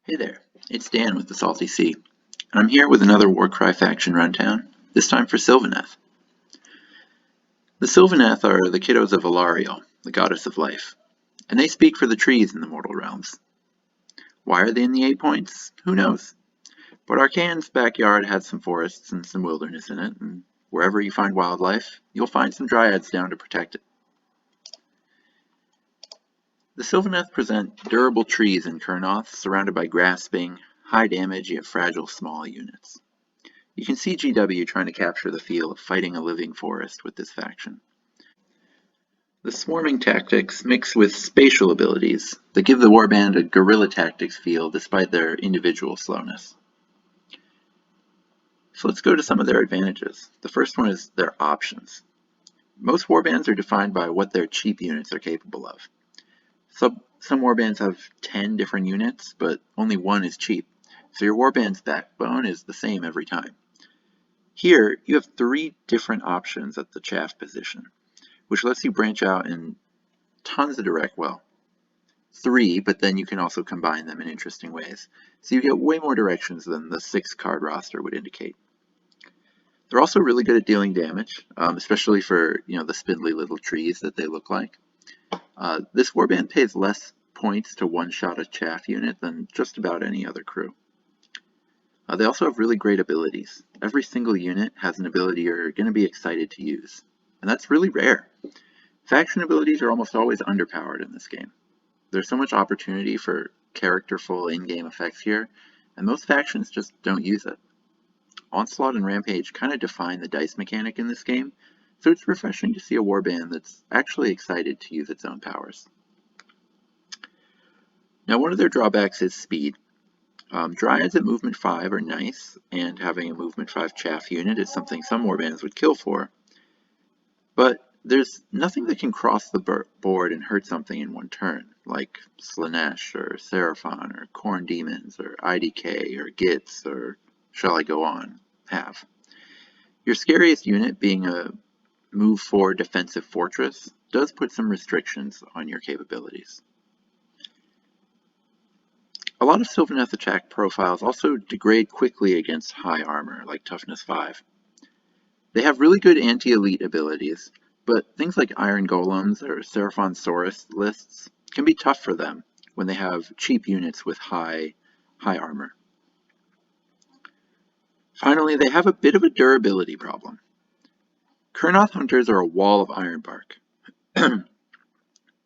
Hey there, it's Dan with the Salty Sea, and I'm here with another Warcry faction rundown, this time for Sylvaneth. The Sylvaneth are the kiddos of Alariel, the goddess of life, and they speak for the trees in the mortal realms. Why are they in the 8 points? Who knows? But Arcane's backyard has some forests and some wilderness in it, and wherever you find wildlife, you'll find some Dryads down to protect it. The Sylvaneth present durable trees in Kurnoth, surrounded by grasping, high damage yet fragile small units. You can see GW trying to capture the feel of fighting a living forest with this faction. The swarming tactics mix with spatial abilities that give the warband a guerrilla tactics feel despite their individual slowness. So let's go to some of their advantages. The first one is their options. Most warbands are defined by what their cheap units are capable of. Some warbands have 10 different units, but only one is cheap, so your warband's backbone is the same every time. Here, you have 3 different options at the chaff position, which lets you branch out in tons of direct, well, 3, but then you can also combine them in interesting ways. So you get way more directions than the 6-card roster would indicate. They're also really good at dealing damage, especially for the spindly little trees that they look like. This warband pays less points to one-shot a chaff unit than just about any other crew. They also have really great abilities. Every single unit has an ability you're going to be excited to use, and that's really rare. Faction abilities are almost always underpowered in this game. There's so much opportunity for characterful in-game effects here, and most factions just don't use it. Onslaught and Rampage kind of define the dice mechanic in this game, so it's refreshing to see a warband that's actually excited to use its own powers. Now, one of their drawbacks is speed. Dryads at movement 5 are nice, and having a movement 5 chaff unit is something some warbands would kill for, but there's nothing that can cross the board and hurt something in one turn, like Slaanesh or Seraphon or Khorne Demons or IDK or Gits or shall I go on, have. Your scariest unit, being a move 4 defensive fortress, does put some restrictions on your capabilities. A lot of Sylvaneth attack profiles also degrade quickly against high armor, like Toughness 5. They have really good anti-elite abilities, but things like Iron Golems or Seraphon Saurus lists can be tough for them when they have cheap units with high armor. Finally, they have a bit of a durability problem. Kurnoth Hunters are a wall of ironbark,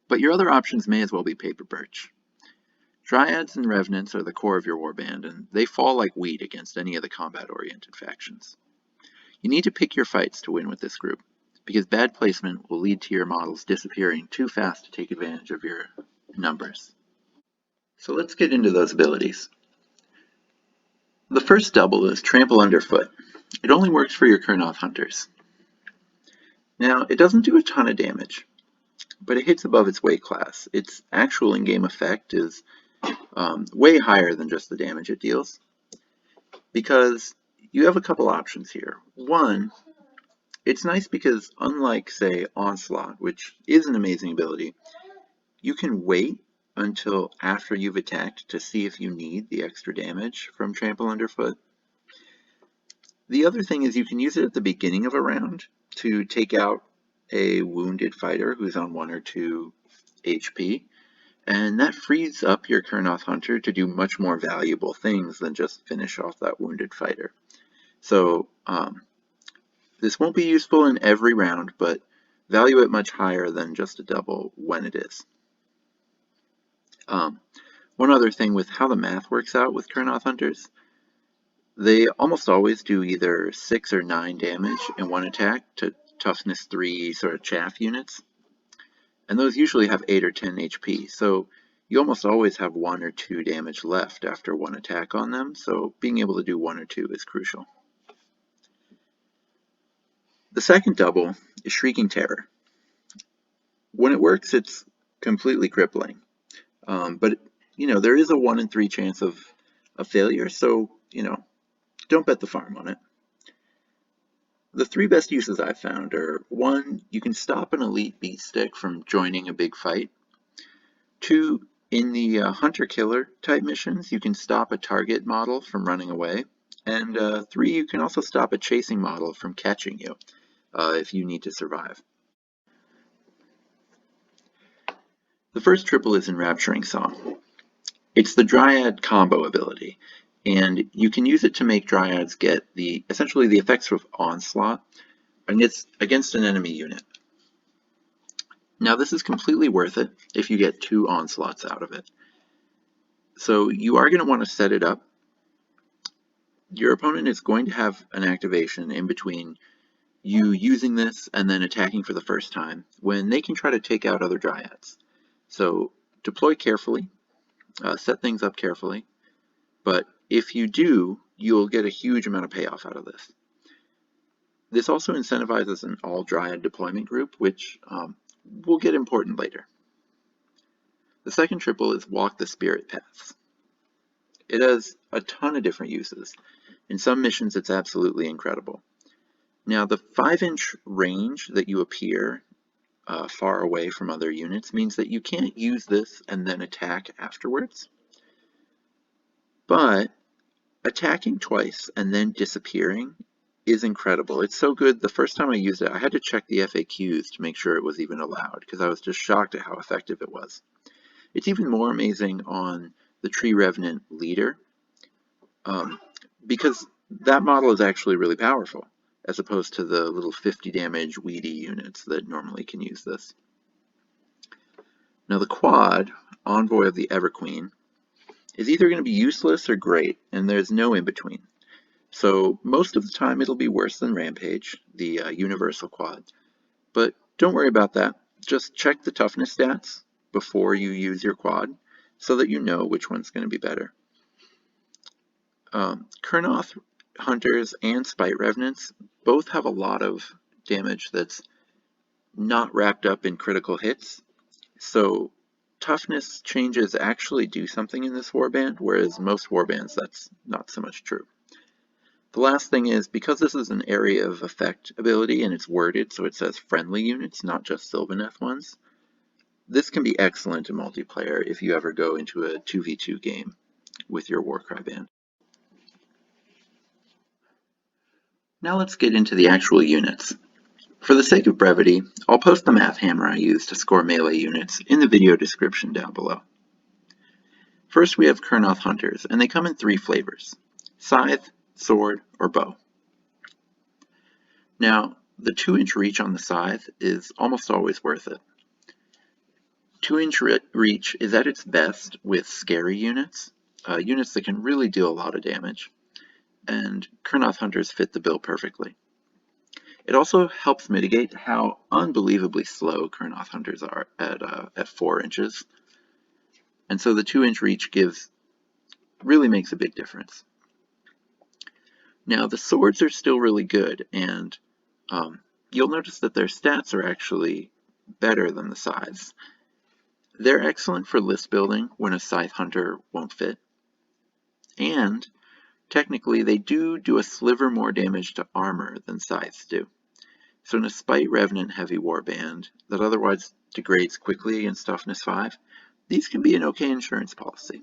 but your other options may as well be paper birch. Dryads and Revenants are the core of your warband, and they fall like wheat against any of the combat-oriented factions. You need to pick your fights to win with this group, because bad placement will lead to your models disappearing too fast to take advantage of your numbers. So let's get into those abilities. The first double is Trample Underfoot. It only works for your Kurnoth Hunters. Now, it doesn't do a ton of damage, but it hits above its weight class. Its actual in-game effect is way higher than just the damage it deals, because you have a couple options here. One, it's nice because unlike, say, Onslaught, which is an amazing ability, you can wait until after you've attacked to see if you need the extra damage from Trample Underfoot. The other thing is you can use it at the beginning of a round to take out a wounded fighter who's on 1 or 2 HP, and that frees up your Kurnoth Hunter to do much more valuable things than just finish off that wounded fighter. So this won't be useful in every round, but value it much higher than just a double when it is. One other thing with how the math works out with Kurnoth Hunters, they almost always do either 6 or 9 damage in one attack to Toughness 3 sort of chaff units, and those usually have 8 or 10 HP, so you almost always have 1 or 2 damage left after one attack on them, so being able to do 1 or 2 is crucial. The second double is Shrieking Terror. When it works, it's completely crippling, but there is a 1 in 3 chance of a failure, so don't bet the farm on it. The 3 best uses I've found are: 1, you can stop an elite beat stick from joining a big fight. 2, In the hunter-killer type missions, you can stop a target model from running away, and 3, you can also stop a chasing model from catching you if you need to survive. The first triple is Enrapturing Song. It's the Dryad combo ability, and you can use it to make Dryads get essentially the effects of Onslaught against an enemy unit. Now this is completely worth it if you get 2 Onslaughts out of it. So you are going to want to set it up. Your opponent is going to have an activation in between you using this and then attacking for the first time, when they can try to take out other Dryads. So deploy carefully, set things up carefully, but if you do, you'll get a huge amount of payoff out of this. This also incentivizes an all-Dryad deployment group, which will get important later. The second triple is Walk the Spirit Paths. It has a ton of different uses. In some missions, it's absolutely incredible. Now, the 5-inch range that you appear far away from other units means that you can't use this and then attack afterwards. But attacking twice and then disappearing is incredible. It's so good. The first time I used it, I had to check the FAQs to make sure it was even allowed, because I was just shocked at how effective it was. It's even more amazing on the Tree Revenant leader, because that model is actually really powerful, as opposed to the little 50 damage weedy units that normally can use this. Now the quad, Envoy of the Everqueen, is either going to be useless or great, and there's no in between. So most of the time it'll be worse than Rampage, the universal quad. But don't worry about that. Just check the toughness stats before you use your quad so that you know which one's going to be better. Kurnoth Hunters and Spite Revenants both have a lot of damage that's not wrapped up in critical hits. So toughness changes actually do something in this warband, whereas most warbands that's not so much true. The last thing is, because this is an area of effect ability and it's worded so it says friendly units, not just Sylvaneth ones, this can be excellent in multiplayer if you ever go into a 2v2 game with your Warcry band. Now let's get into the actual units. For the sake of brevity, I'll post the mathhammer I use to score melee units in the video description down below. First we have Kurnoth Hunters, and they come in 3 flavors: Scythe, Sword, or Bow. Now, the 2-inch reach on the Scythe is almost always worth it. 2-inch reach is at its best with scary units, units that can really deal a lot of damage, and Kurnoth Hunters fit the bill perfectly. It also helps mitigate how unbelievably slow Kurnoth Hunters are at 4 inches, and so the 2-inch reach really makes a big difference. Now the swords are still really good, and you'll notice that their stats are actually better than the scythes. They're excellent for list building when a scythe hunter won't fit, and technically they do a sliver more damage to armor than scythes do. So in a Spite Revenant heavy warband that otherwise degrades quickly against Toughness 5, these can be an okay insurance policy.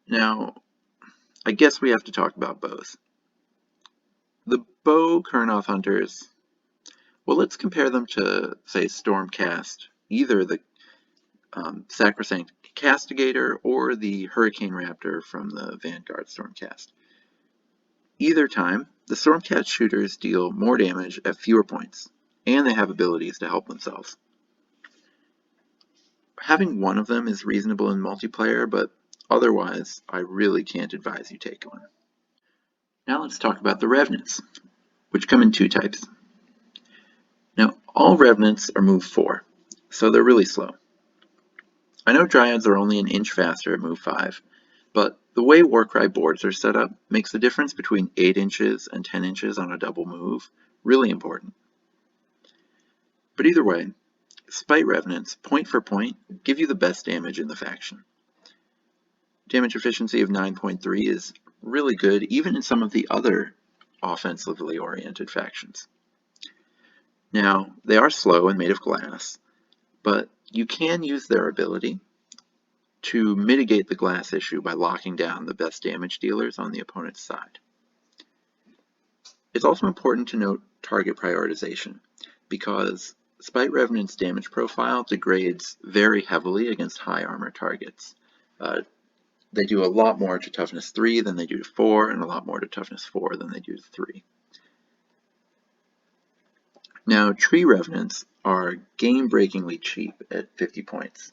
Now, I guess we have to talk about bows. The bow Kurnoth Hunters, well, let's compare them to, say, Stormcast, either the Sacrosanct Castigator or the Hurricane Raptor from the Vanguard Stormcast. Either time, the Stormcast shooters deal more damage at fewer points, and they have abilities to help themselves. Having one of them is reasonable in multiplayer, but otherwise, I really can't advise you take one. Now let's talk about the Revenants, which come in 2 types. Now, all Revenants are move 4, so they're really slow. I know Dryads are only an inch faster at move 5, but the way Warcry boards are set up makes the difference between 8 inches and 10 inches on a double move really important. But either way, Spite Revenants, point for point, give you the best damage in the faction. Damage efficiency of 9.3 is really good even in some of the other offensively oriented factions. Now, they are slow and made of glass, but You can use their ability to mitigate the glass issue by locking down the best damage dealers on the opponent's side. It's also important to note target prioritization, because Spite Revenant's damage profile degrades very heavily against high armor targets. They do a lot more to Toughness 3 than they do to 4, and a lot more to Toughness 4 than they do to 3. Now, Tree Revenants are game-breakingly cheap at 50 points,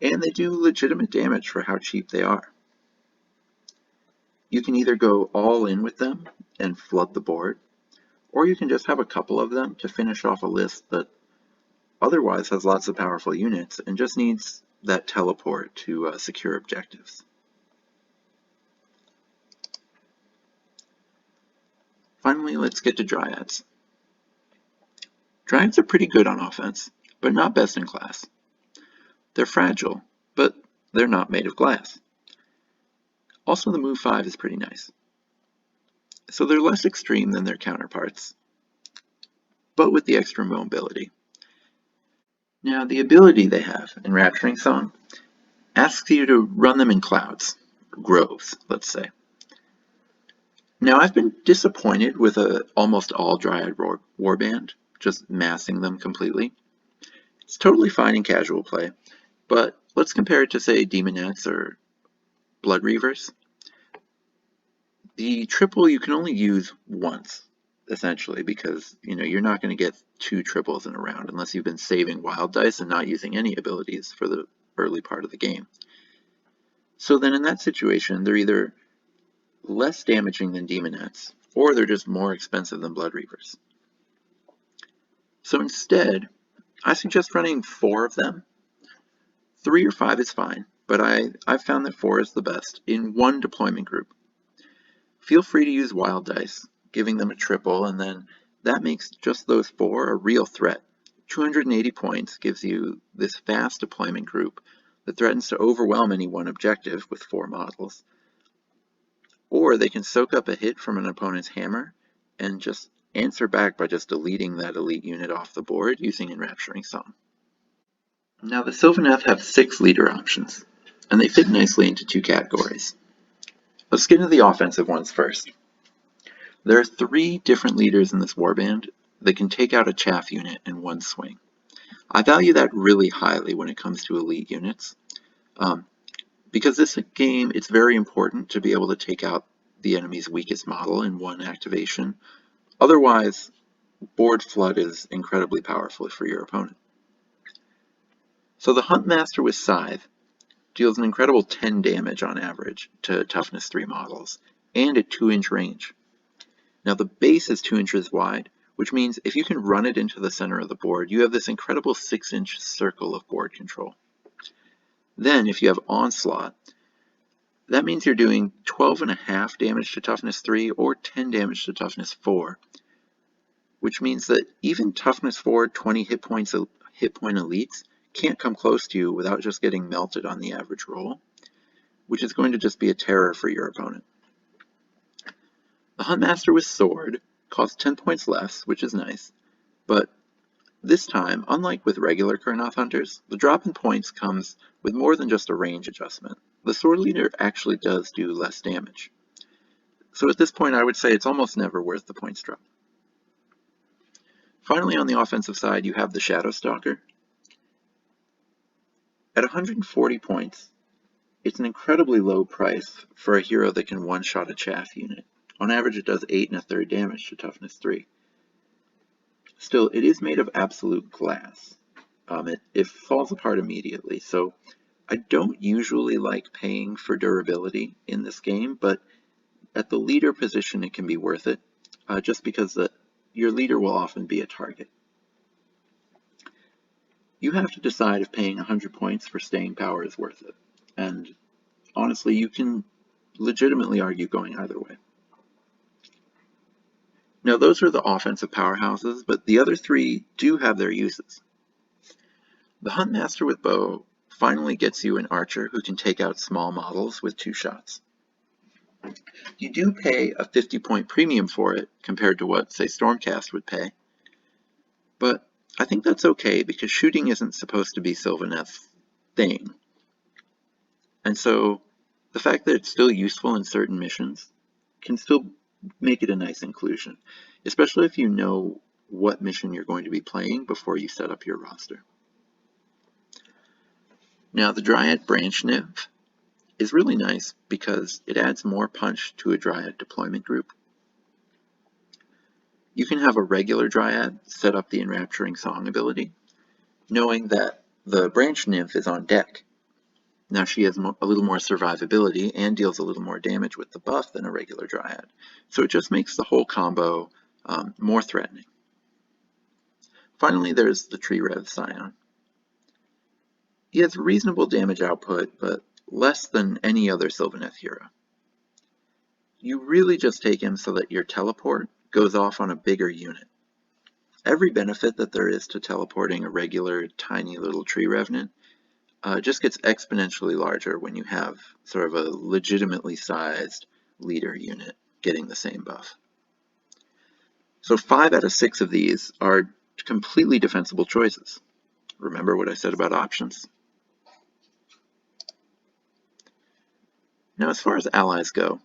and they do legitimate damage for how cheap they are. You can either go all in with them and flood the board, or you can just have a couple of them to finish off a list that otherwise has lots of powerful units and just needs that teleport to secure objectives. Finally, let's get to Dryads. Dryads are pretty good on offense, but not best in class. They're fragile, but they're not made of glass. Also, the move 5 is pretty nice. So they're less extreme than their counterparts, but with the extra mobility. Now, the ability they have in Rapturing Song asks you to run them in clouds, or groves, let's say. Now, I've been disappointed with almost all Dryad warband, just massing them completely. It's totally fine in casual play, but let's compare it to, say, Demonettes or Blood Reavers. The triple you can only use once, essentially, because you're not going to get 2 triples in a round unless you've been saving wild dice and not using any abilities for the early part of the game. So then in that situation, they're either less damaging than Demonettes, or they're just more expensive than Blood Reavers. So instead, I suggest running 4 of them. 3 or 5 is fine, but I've found that 4 is the best in one deployment group. Feel free to use wild dice, giving them a triple, and then that makes just those 4 a real threat. 280 points gives you this fast deployment group that threatens to overwhelm any one objective with 4 models. Or they can soak up a hit from an opponent's hammer and just answer back by just deleting that elite unit off the board using Enrapturing Song. Now, the Sylvaneth have 6 leader options, and they fit nicely into 2 categories. Let's get into the offensive ones first. There are 3 different leaders in this warband that can take out a chaff unit in one swing. I value that really highly when it comes to elite units, because this game, it's very important to be able to take out the enemy's weakest model in one activation. Otherwise, board flood is incredibly powerful for your opponent. So the Huntmaster with Scythe deals an incredible 10 damage on average to Toughness 3 models, and at 2-inch range. Now the base is 2 inches wide, which means if you can run it into the center of the board, you have this incredible 6-inch circle of board control. Then if you have Onslaught, that means you're doing 12.5 damage to Toughness 3 or 10 damage to Toughness 4, which means that even Toughness 4 20 hit point elites can't come close to you without just getting melted on the average roll, which is going to just be a terror for your opponent. The Huntmaster with Sword costs 10 points less, which is nice, but this time, unlike with regular Kurnoth Hunters, the drop in points comes with more than just a range adjustment. The Sword Leader actually does do less damage. So at this point, I would say it's almost never worth the points drop. Finally, on the offensive side, you have the Shadow Stalker. At 140 points, it's an incredibly low price for a hero that can one-shot a chaff unit. On average, it does 8 1/3 damage to Toughness 3. Still, it is made of absolute glass. It falls apart immediately, so I don't usually like paying for durability in this game, but at the leader position it can be worth it, just because your leader will often be a target. You have to decide if paying 100 points for staying power is worth it, and honestly, you can legitimately argue going either way. Now, those are the offensive powerhouses, but the other 3 do have their uses. The Huntmaster with Bow finally gets you an archer who can take out small models with 2 shots. You do pay a 50-point premium for it compared to what, say, Stormcast would pay, but I think that's okay because shooting isn't supposed to be Sylvaneth's thing. And so the fact that it's still useful in certain missions can still make it a nice inclusion, especially if you know what mission you're going to be playing before you set up your roster. Now the Dryad branch nymph is really nice because it adds more punch to a Dryad deployment group. You can have a regular Dryad set up the Enrapturing Song ability, knowing that the branch nymph is on deck. Now she has a little more survivability and deals a little more damage with the buff than a regular Dryad, so it just makes the whole combo more threatening. Finally, there's the Tree Rev Scion. He has reasonable damage output, but less than any other Sylvaneth hero. You really just take him so that your teleport goes off on a bigger unit. Every benefit that there is to teleporting a regular tiny little Tree Revenant just gets exponentially larger when you have sort of a legitimately sized leader unit getting the same buff. So 5 out of 6 of these are completely defensible choices. Remember what I said about options? Now as far as allies go,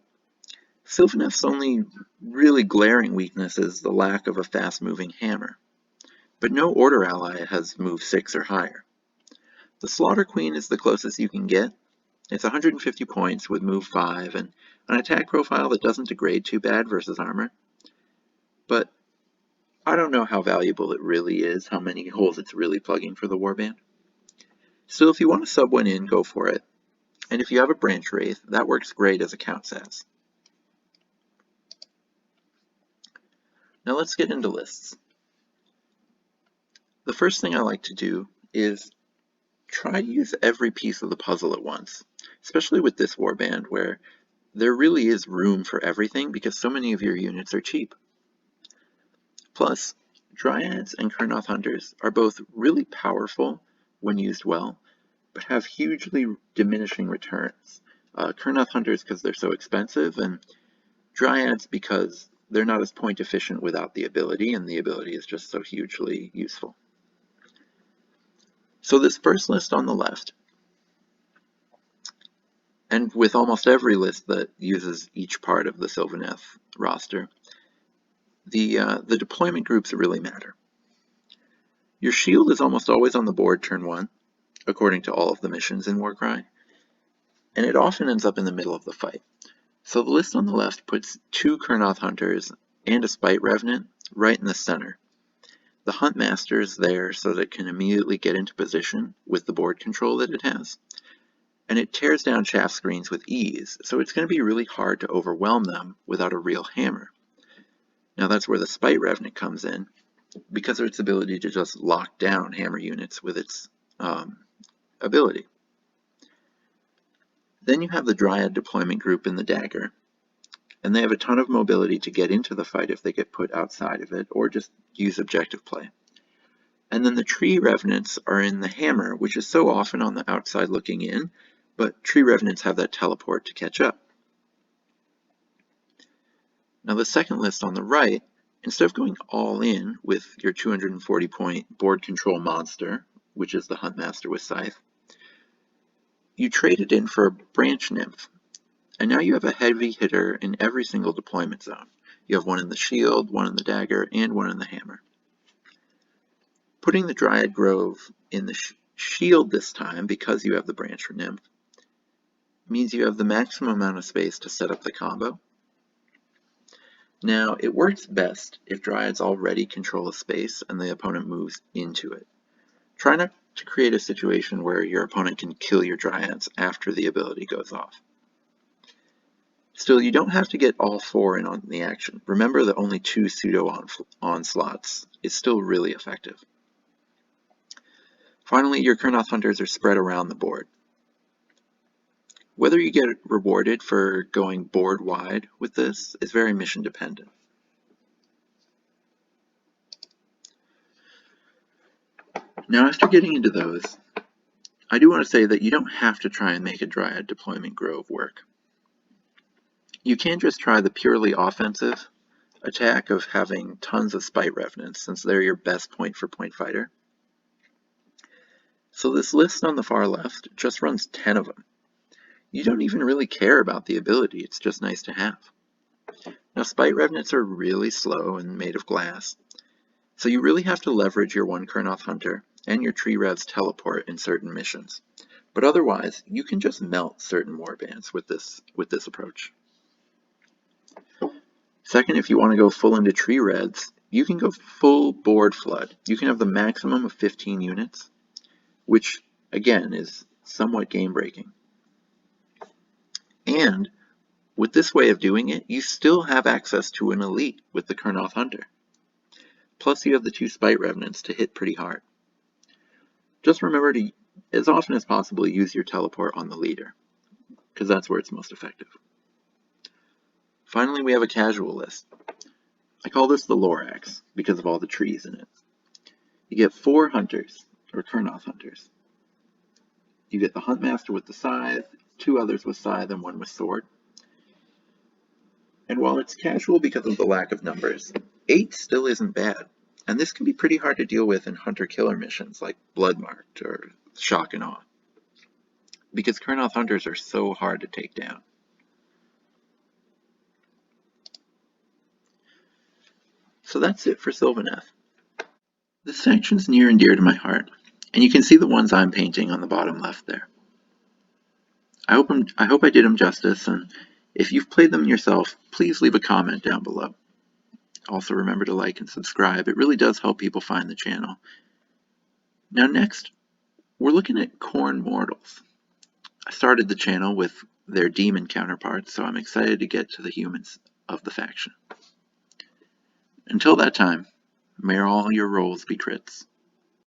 Sylvaneth's only really glaring weakness is the lack of a fast-moving hammer, but no Order ally has move 6 or higher. The Slaughter Queen is the closest you can get. It's 150 points with move 5 and an attack profile that doesn't degrade too bad versus armor. But I don't know how valuable it really is, how many holes it's really plugging for the warband. Still, if you want to sub one in, go for it. And if you have a Branch Wraith, that works great as a count sass. Now let's get into lists. The first thing I like to do is try to use every piece of the puzzle at once, especially with this warband where there really is room for everything because so many of your units are cheap. Plus, Dryads and Kurnoth Hunters are both really powerful when used well, but have hugely diminishing returns. Kurnoth Hunters because they're so expensive, and Dryads because they're not as point efficient without the ability, and the ability is just so hugely useful. So this first list on the left, and with almost every list that uses each part of the Sylvaneth roster, the deployment groups really matter. Your shield is almost always on the board turn 1, according to all of the missions in Warcry, and it often ends up in the middle of the fight. So the list on the left puts 2 Kurnoth Hunters and a Spite Revenant right in the center. The Huntmaster is there so that it can immediately get into position with the board control that it has, and it tears down chaff screens with ease, so it's going to be really hard to overwhelm them without a real hammer. Now that's where the Spite Revenant comes in, because of its ability to just lock down hammer units with its ability. Then you have the Dryad deployment group in the Dagger, and they have a ton of mobility to get into the fight if they get put outside of it, or just use objective play. And then the Tree Revenants are in the Hammer, which is so often on the outside looking in, but Tree Revenants have that teleport to catch up. Now the second list on the right, instead of going all in with your 240 point board control monster, which is the Huntmaster with Scythe, you trade it in for a Branch Nymph, and now you have a heavy hitter in every single deployment zone. You have one in the shield, one in the dagger, and one in the hammer. Putting the Dryad Grove in the shield this time, because you have the Branch for Nymph, means you have the maximum amount of space to set up the combo. Now, it works best if Dryads already control a space and the opponent moves into it. Try not to create a situation where your opponent can kill your Dryads after the ability goes off. Still, you don't have to get all 4 in on the action. Remember that only 2 pseudo onslaughts is still really effective. Finally, your Kurnoth Hunters are spread around the board. Whether you get rewarded for going board wide with this is very mission dependent. Now, after getting into those, I do want to say that you don't have to try and make a Dryad deployment grove work. You can just try the purely offensive attack of having tons of Spite Revenants, since they're your best point-for-point fighter. So this list on the far left just runs 10 of them. You don't even really care about the ability, it's just nice to have. Now Spite Revenants are really slow and made of glass, so you really have to leverage your one Kurnoth Hunter and your Tree Rev's teleport in certain missions. But otherwise, you can just melt certain warbands with this approach. Second, if you want to go full into Tree Reds, you can go full board flood. You can have the maximum of 15 units, which again is somewhat game breaking. And with this way of doing it, you still have access to an elite with the Kurnoth Hunter. Plus you have the 2 Spite Revenants to hit pretty hard. Just remember to, as often as possible, use your teleport on the leader, because that's where it's most effective. Finally, we have a casual list. I call this the Lorax, because of all the trees in it. You get 4 hunters, or Kurnoth Hunters. You get the Huntmaster with the Scythe, 2 others with Scythe, and 1 with Sword. And while it's casual because of the lack of numbers, 8 still isn't bad. And this can be pretty hard to deal with in hunter-killer missions like Bloodmarked or Shock and Awe, because Kurnoth Hunters are so hard to take down. So that's it for Sylvaneth. This section's near and dear to my heart, and you can see the ones I'm painting on the bottom left there. I hope I did them justice, and if you've played them yourself, please leave a comment down below. Also remember to like and subscribe, it really does help people find the channel. Now next, we're looking at Khorne Mortals. I started the channel with their demon counterparts, so I'm excited to get to the humans of the faction. Until that time, may all your rolls be crits.